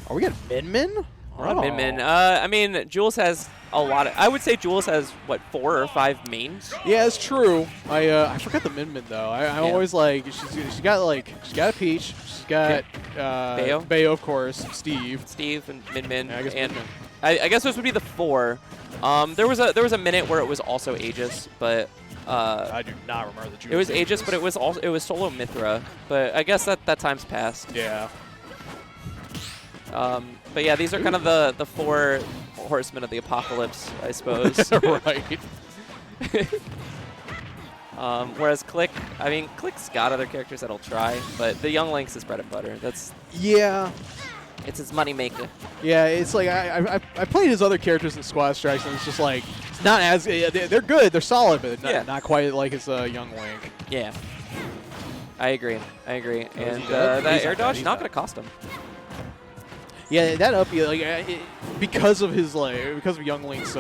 Are we getting Min? We're on Min. I mean, Jules has a lot of. I would say Jules has what 4 or 5 mains. Yeah, it's true. I forgot the Min though. I'm always like she's got a Peach. She's got Bayo, of course. Steve and Min. Yeah, I guess Min. I guess those would be the 4. There was a minute where it was also Aegis, but I do not remember the Jules. It was Aegis, but it was solo Mithra. But I guess that time's passed. Yeah. But yeah, these are kind of the 4 horsemen of the apocalypse, I suppose. Right. Whereas Clique, I mean, Clique's got other characters that'll try, but the Young Link's his bread and butter. It's his money maker. Yeah, it's like I played his other characters in Squad Strikes, and it's just like it's not as they're good, they're solid, but not quite like his Young Link. Yeah, I agree. And that air dodge not going to cost him. Yeah, that up because of his because of Young Link's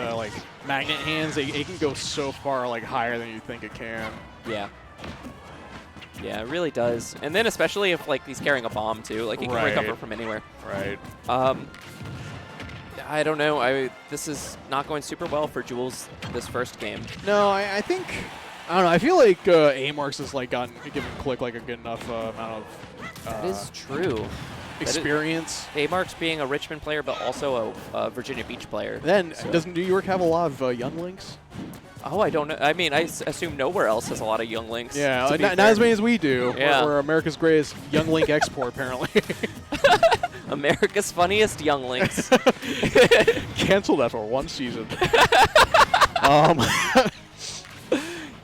magnet hands, it can go so far higher than you think it can. Yeah. Yeah, it really does. And then especially if he's carrying a bomb too, he can recover from anywhere. Right. I don't know. This is not going super well for Jules this first game. No, I think I don't know. I feel like A-Marks has given Clique a good enough amount of. That is true. Experience. A-Marks being a Richmond player, but also a Virginia Beach player. Then doesn't New York have a lot of Young Links? Oh, I don't know. I mean, I assume nowhere else has a lot of Young Links. Yeah, not as many as we do. Yeah. We're America's greatest Young Link export, apparently. America's funniest Young Links. Canceled after 1 season.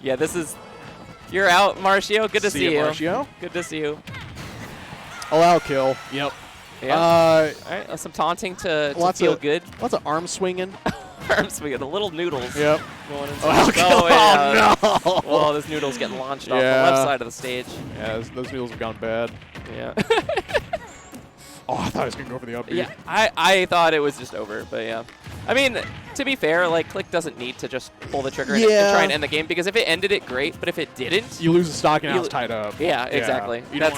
Yeah, this is. You're out, Marcio. Good to see you. Marcio. Good to see you. Allow kill. Yep. Yeah. All right. Some taunting to feel good. Lots of arm swinging. Arm swinging. The little noodles. Yep. Going into yeah. Oh, no. Well, this noodle's getting launched off the left side of the stage. Yeah, those noodles have gone bad. Yeah. Oh, I thought he was going to go for the upbeat. Yeah, I thought it was just over, but yeah. I mean, to be fair, Clique doesn't need to just pull the trigger and try and end the game, because if it ended it, great, but if it didn't, you lose the stock and now it's tied up. Yeah, exactly. You don't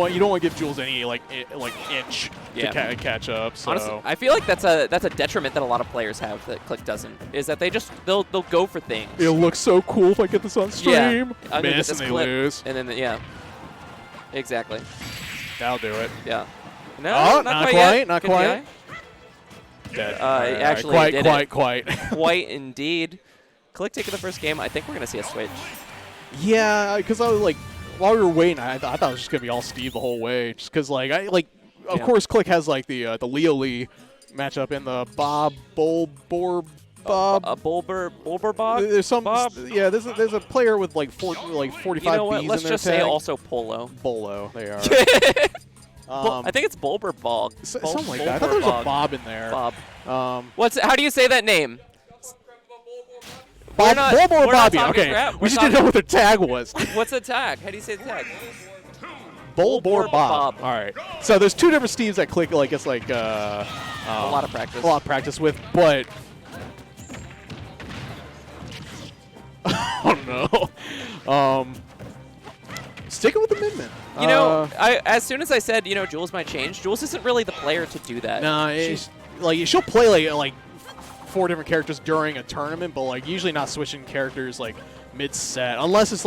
want to give Jules any inch to catch up. So. Honestly, I feel like that's a detriment that a lot of players have that Clique doesn't. Is that they'll go for things. It'll look so cool if I get this on stream. Yeah, miss and they lose. And then exactly. That'll do it. Yeah. No, not quite. Not quite. Dead. Actually, quite. Quite indeed. Clique taking the first game. I think we're gonna see a switch. Yeah, because I was while we were waiting, I thought it was just gonna be all Steve the whole way. Just because of course Clique has the Leo Lee matchup in the Bob Bulbor Bob. A Bulber Bob. There's some. Bob? Yeah, there's a player with 45 you know what? Bs Let's in their just tag. say also Polo. Bolo, they are. I think it's Bulber Bog. Something like that. I thought there was a Bob in there. Bob. How do you say that name? Bob or Bobby? Okay. Crap. We just didn't know what their tag was. What's the tag? How do you say the tag? Bulbor Bob. All right. So there's 2 different Steves that Clique it's a lot of practice. A lot of practice with, but oh no. Sticking with the Min. You know, as soon as I said, Jules might change, Jules isn't really the player to do that. No, she'll play 4 different characters during a tournament, but usually not switching characters mid-set, unless it's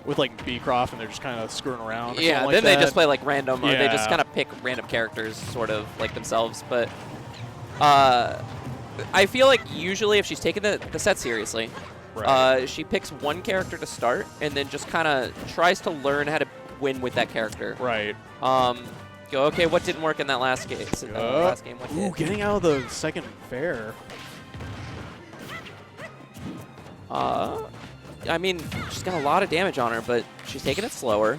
with Beecroft and they're just kind of screwing around. Or yeah, then they just play random, or they just kind of pick random characters, sort of themselves. But I feel like usually if she's taking the set seriously, she picks one character to start and then just kind of tries to learn how to win with that character. Right. Go, okay, what didn't work in that last game? Ooh, getting out of the second fair. I mean, she's got a lot of damage on her, but she's taking it slower.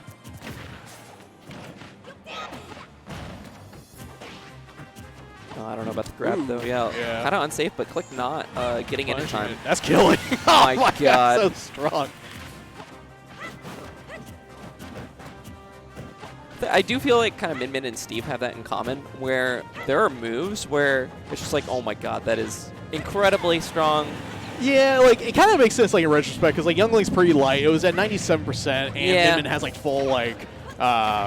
Oh, I don't know about the grab, though. Yeah. Kind of unsafe, but Clique not getting it in time. That's killing. Oh, my God. So strong. I do feel like kind of Min and Steve have that in common, where there are moves where it's just oh my God, that is incredibly strong. Yeah, it kind of makes sense in retrospect, because Young Link's pretty light. It was at 97%, and Min has full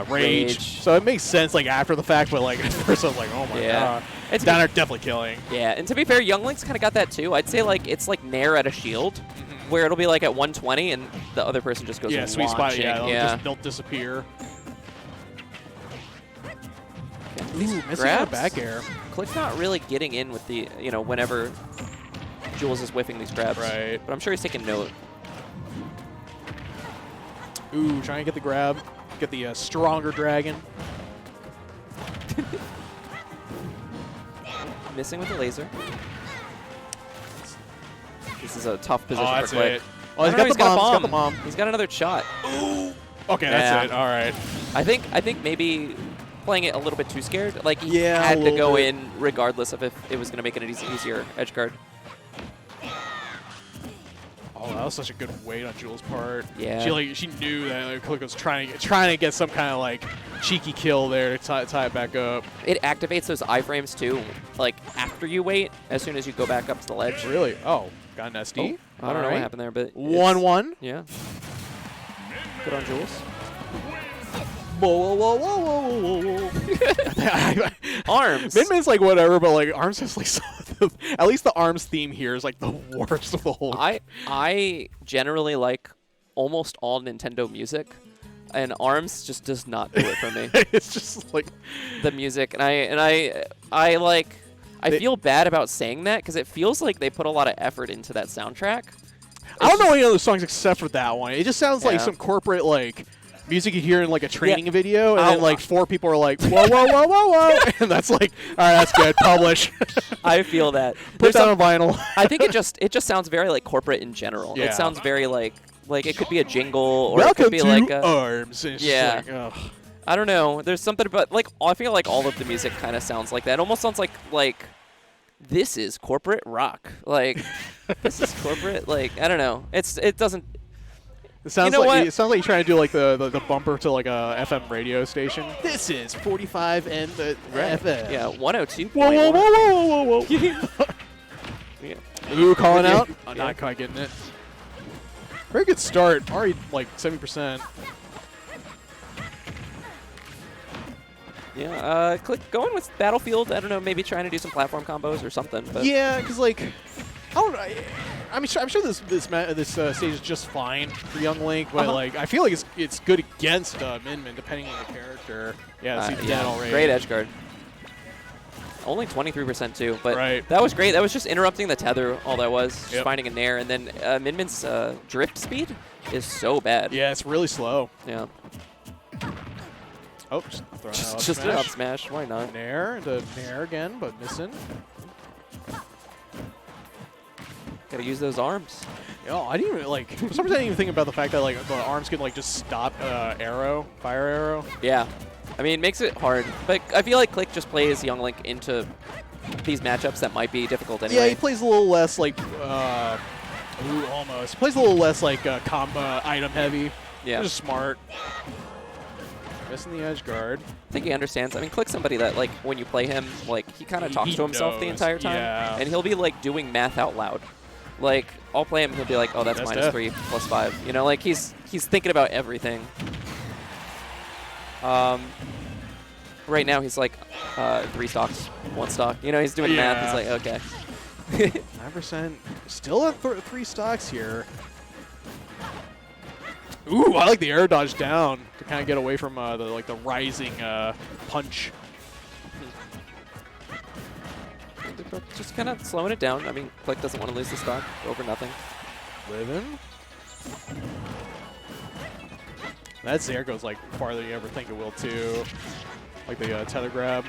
Rage. So it makes sense like after the fact, but like at first I was like, oh my god. It's down there definitely killing. Yeah, and to be fair, Young Link's kind of got that too. I'd say like it's like Nair at a shield, where it'll be like at 120 and the other person just goes sweet spot. Yeah, they'll disappear. These missing a back air. Clique not really getting in with the whenever Jules is whiffing these grabs. Right. But I'm sure he's taking note. Ooh, trying to get the grab. Get the stronger dragon. Missing with the laser. This is a tough position that's for Clique. it. Oh, he's got the bomb. He's got another shot. Ooh. Okay, that's it. All right. I think maybe playing it a little bit too scared. Like he Yeah, had to go in regardless of if it was going to make it an easier edge guard. Oh, that was such a good weight on Jules' part. Yeah. She knew that Clique was trying to get some kind of like cheeky kill there to tie it back up. It activates those iframes too, like after you wait, as soon as you go back up to the ledge. Really? Oh, got an SD. I don't know what happened there, but 1-1. Yeah. Good on Jules. Whoa, whoa, whoa, whoa, whoa, whoa. Arms. Min-Min's like whatever, but like Arms is like at least the Arms theme here is like the worst of the whole. I generally like almost all Nintendo music, and Arms just does not do it for me. It's just like the music, and I feel bad about saying that because it feels like they put a lot of effort into that soundtrack. I don't know any other songs except for that one. It just sounds like some corporate like music you hear in like a training video, and then like 4 people are like, whoa, whoa, whoa, whoa, whoa, and that's like, all right, that's good. Publish. I feel that. Put that on vinyl. I think it just sounds very like corporate in general. Yeah. It sounds very like it could be a jingle or Welcome it could be to like a Arms. And it's just like, ugh. I don't know. There's something about like I feel like all of the music kind of sounds like that. It almost sounds like this is corporate rock. Like this is corporate. Like I don't know. It doesn't. It sounds like you're trying to do like the bumper to like a FM radio station. This is 45 and the FM. Yeah, 102. Whoa, whoa, whoa, whoa, whoa, whoa. Yeah. Ooh, calling out. Oh, not quite getting it. Very good start. Already like 70%. Yeah, Clique going with Battlefield. I don't know, maybe trying to do some platform combos or something. But yeah, because like, I don't know. I'm sure this stage is just fine for Young Link, but like I feel like it's good against Min-Min depending on the character. Yeah, see the dead already. Great edge guard. Only 23% too, but right. That was great. That was just interrupting the tether. All that was, just finding a nair, and then Min-Min's drift speed is so bad. Yeah, it's really slow. Yeah. Oh, just an up smash. Why not? Nair into nair again, but missing. Gotta use those arms. Oh, I didn't even like. For some reason, I didn't even think about the fact that like the arms can like just stop fire arrow. Yeah, I mean, it makes it hard. But I feel like Clique just plays Young Link into these matchups that might be difficult anyway. Yeah, he plays a little less like. Almost. He plays a little less like item heavy. Yeah. Just smart. Missing the edge guard. I think he understands. I mean, Clique's somebody that, like, when you play him, like, he kind of talks to himself the entire time. Yeah. And he'll be, like, doing math out loud. Like, I'll play him, he'll be like, oh, that's -3, +5. You know, like, he's thinking about everything. Right now, he's, like, 3 stocks, 1 stock. You know, he's doing math. He's like, okay. 9%. Still at 3 stocks here. Ooh, I like the air dodge down to kind of get away from the rising punch. Just kind of slowing it down. I mean, Clique doesn't want to lose the stock over nothing. Living. That Zair goes like farther than you ever think it will too. Like the tether grab.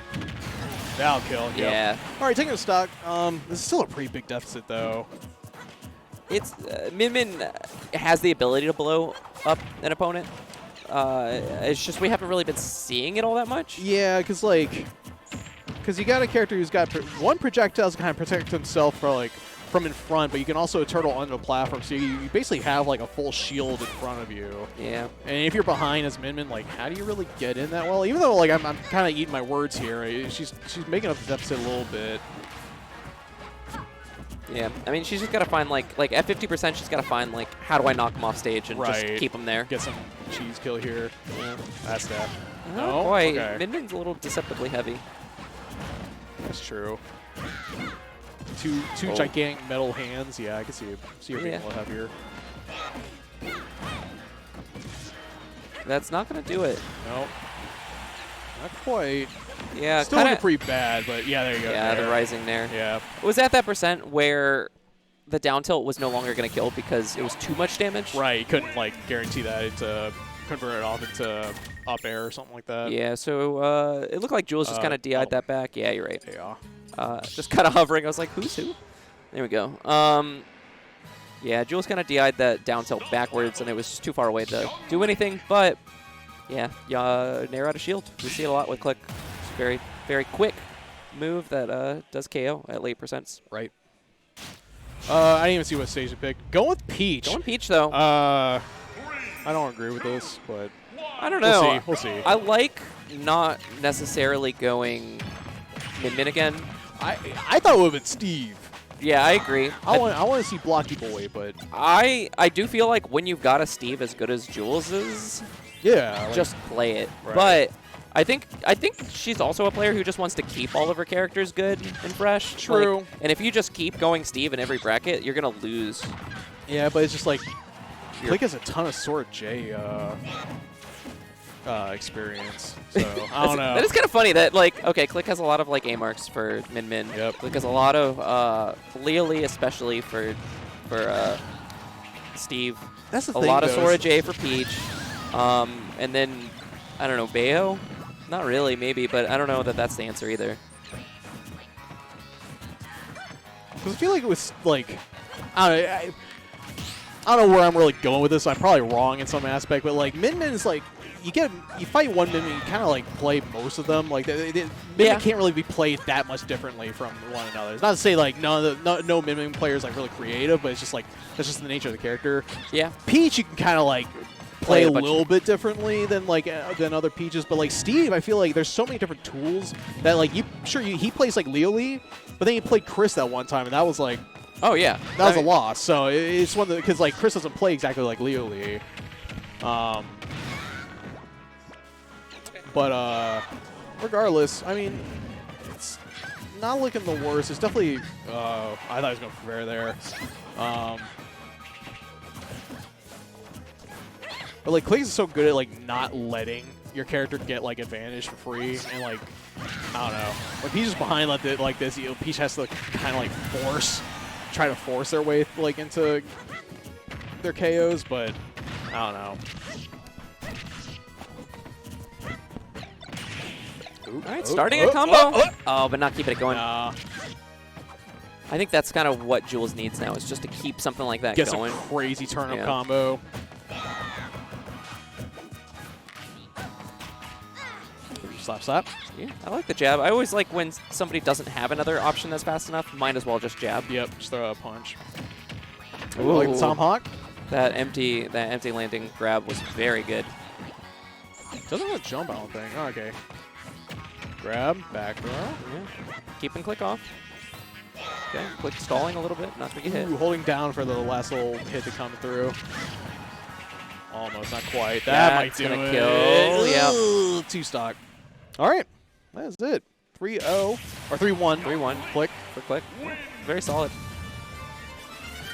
That'll kill. Yeah. All right, taking a stock. This is still a pretty big deficit though. It's Min-Min has the ability to blow up an opponent. It's just we haven't really been seeing it all that much. Yeah, because you got a character who's got one projectile to kind of protect himself from in front, but you can also turtle onto the platform, so you basically have like a full shield in front of you. Yeah. And if you're behind as Min-Min, like how do you really get in that well? Even though like I'm kind of eating my words here, she's making up the deficit a little bit. Yeah, I mean, she's just got to find, like at 50%, she's got to find, like, how do I knock him off stage and just keep him there. Get some cheese kill here. Yeah. That's that. Not No? quite. Okay. Min-Min's a little deceptively heavy. That's true. Two gigantic metal hands. Yeah, I can see her being a little heavier. That's not going to do it. Nope. Not quite. Yeah, Still looking pretty bad, but yeah, there you go. Yeah, the rising there. Yeah. It was at that percent where the down tilt was no longer going to kill because it was too much damage. Right, you couldn't like guarantee that into convert it off into up air or something like that. Yeah, so it looked like Jules just kind of DI'd that back. Yeah, you're right. Yeah. Just kind of hovering. I was like, who's who? There we go. Yeah, Jules kind of DI'd that down tilt backwards, and it was too far away to do anything. But yeah, Nair out of shield. We see it a lot with Clique. It's a very, very quick move that does KO at late percents. Right. I didn't even see what stage to pick. Go with Peach. Going Peach, though. I don't agree with this, but I don't know. We'll see. I like not necessarily going Min-Min again. I thought it would have been Steve. Yeah, I agree. I want to see Blocky Boy, but I do feel like when you've got a Steve as good as Jules is, yeah, like, just play it. Right. But I think she's also a player who just wants to keep all of her characters good and fresh. True. Like, and if you just keep going Steve in every bracket, you're gonna lose. Yeah, but it's just like Clique has a ton of Sword J experience, so I don't know. That is kind of funny that like Clique has a lot of like A marks for Min-Min. Yep. Clique has a lot of Leoli especially for Steve. That's the a thing. lot of Sora J for Peach, and then I don't know Bayo. Not really, maybe, but I don't know that that's the answer either. Because I feel like it was like I don't know where I'm really going with this. I'm probably wrong in some aspect, but like Min-Min is like you fight one Min-Min, you kind of like play most of them. Like Min-Min can't really be played that much differently from one another. It's not to say like no Min-Min player is like really creative, but it's just like that's just the nature of the character. Yeah. Peach you can kind of like play a little bit differently than like than other Peaches, but like Steve, I feel like there's so many different tools that like he plays like Leoli, but then he played Chris that one time, and that was like. Oh yeah, that was a loss. So it's one because like Chris doesn't play exactly like Leoli, but regardless, I mean, it's not looking the worst. It's definitely I thought he was going for Fair there, but like Clique is so good at like not letting your character get like advantage for free, and like I don't know, when Peach is behind like this, Peach has to kind of like try to force their way like into their KOs, but I don't know. All right, starting a combo. Oh, but not keeping it going. Nah. I think that's kind of what Jules needs now, is just to keep something like that Get going. some crazy turnip combo. Slap, slap. Yeah, I like the jab. I always like when somebody doesn't have another option that's fast enough. Might as well just jab. Yep, just throw a punch. Ooh. Like the Tomahawk. That empty landing grab was very good. Doesn't have a jump, I don't think. Oh, okay. Grab, back throw. Yeah. Keeping Clique off. Okay, Clique stalling a little bit, not to get hit. Holding down for the last little hit to come through. Almost, not quite. That might do it. Kill. Yeah. 2 stock. All right, that's it. 3-0 or 3-1. 3-1. Clique For Clique. Very solid.